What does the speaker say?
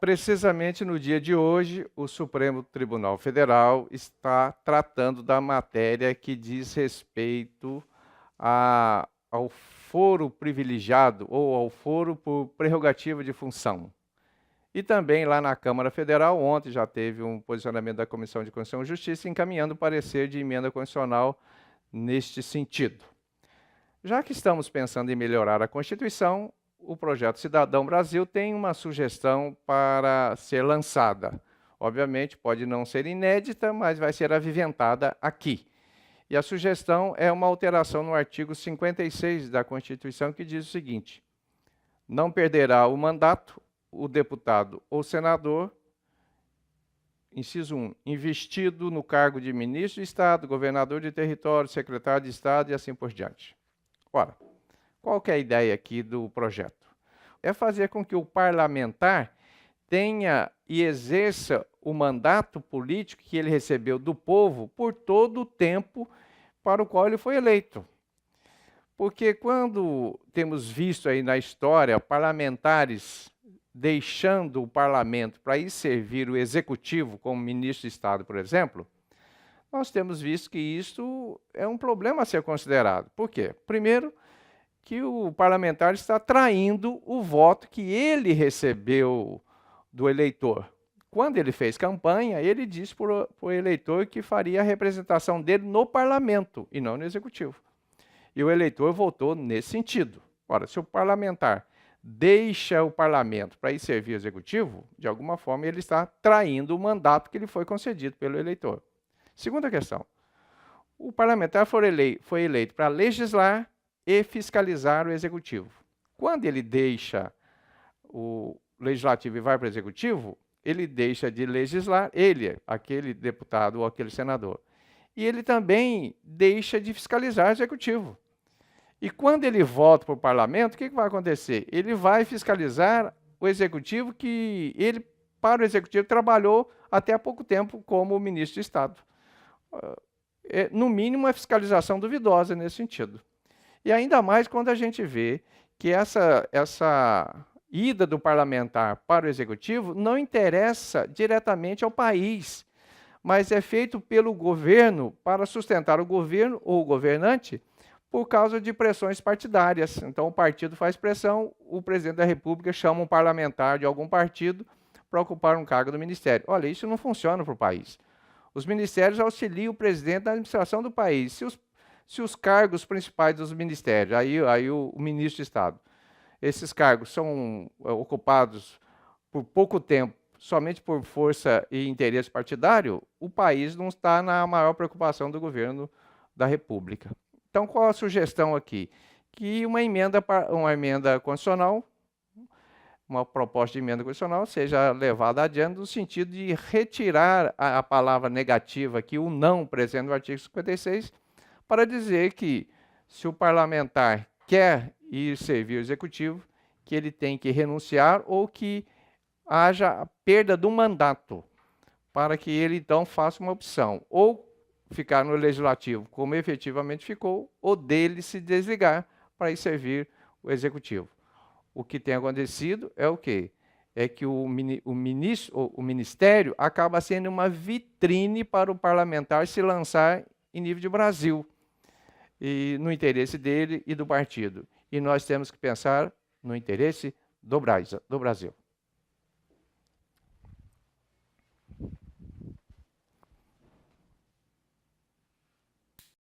Precisamente no dia de hoje, o Supremo Tribunal Federal está tratando da matéria que diz respeito ao foro privilegiado ou ao foro por prerrogativa de função. E também lá na Câmara Federal, ontem já teve um posicionamento da Comissão de Constituição e Justiça encaminhando parecer de emenda constitucional neste sentido. Já que estamos pensando em melhorar a Constituição, o projeto Cidadão Brasil tem uma sugestão para ser lançada. Obviamente, pode não ser inédita, mas vai ser aviventada aqui. E a sugestão é uma alteração no artigo 56 da Constituição, que diz o seguinte: não perderá o mandato o deputado ou senador, inciso 1, investido no cargo de ministro de Estado, governador de território, secretário de Estado e assim por diante. Ora, qual que é a ideia aqui do projeto? É fazer com que o parlamentar tenha e exerça o mandato político que ele recebeu do povo por todo o tempo para o qual ele foi eleito. Porque quando temos visto aí na história parlamentares deixando o parlamento para ir servir o executivo como ministro de Estado, por exemplo, nós temos visto que isso é um problema a ser considerado. Por quê? Primeiro, que o parlamentar está traindo o voto que ele recebeu do eleitor. Quando ele fez campanha, ele disse para o eleitor que faria a representação dele no parlamento e não no executivo. E o eleitor votou nesse sentido. Ora, se o parlamentar deixa o parlamento para ir servir o executivo, de alguma forma ele está traindo o mandato que lhe foi concedido pelo eleitor. Segunda questão, o parlamentar foi eleito para legislar e fiscalizar o executivo. Quando ele deixa o legislativo e vai para o executivo, ele deixa de legislar, aquele deputado ou aquele senador. E ele também deixa de fiscalizar o executivo. E quando ele volta para o parlamento, o que vai acontecer? Ele vai fiscalizar o executivo que ele, para o executivo, trabalhou até há pouco tempo como ministro de Estado. No mínimo, é fiscalização duvidosa nesse sentido. E ainda mais quando a gente vê que essa ida do parlamentar para o executivo não interessa diretamente ao país, mas é feito pelo governo para sustentar o governo ou o governante por causa de pressões partidárias. Então o partido faz pressão, o presidente da República chama um parlamentar de algum partido para ocupar um cargo no ministério. Olha, isso não funciona para o país. Os ministérios auxiliam o presidente na administração do país. Se os cargos principais dos ministérios, aí o ministro de Estado, esses cargos são ocupados por pouco tempo, somente por força e interesse partidário, o país não está na maior preocupação do governo da República. Então, qual a sugestão aqui? Que uma emenda constitucional, uma proposta de emenda constitucional seja levada adiante no sentido de retirar a palavra negativa aqui, o não presente no artigo 56, para dizer que se o parlamentar quer ir servir o executivo, que ele tem que renunciar ou que haja a perda do mandato, para que ele então faça uma opção, ou ficar no legislativo como efetivamente ficou, ou dele se desligar para ir servir o executivo. O que tem acontecido é o quê? É que o ministério acaba sendo uma vitrine para o parlamentar se lançar em nível de Brasil, e no interesse dele e do partido. E nós temos que pensar no interesse do Brasil.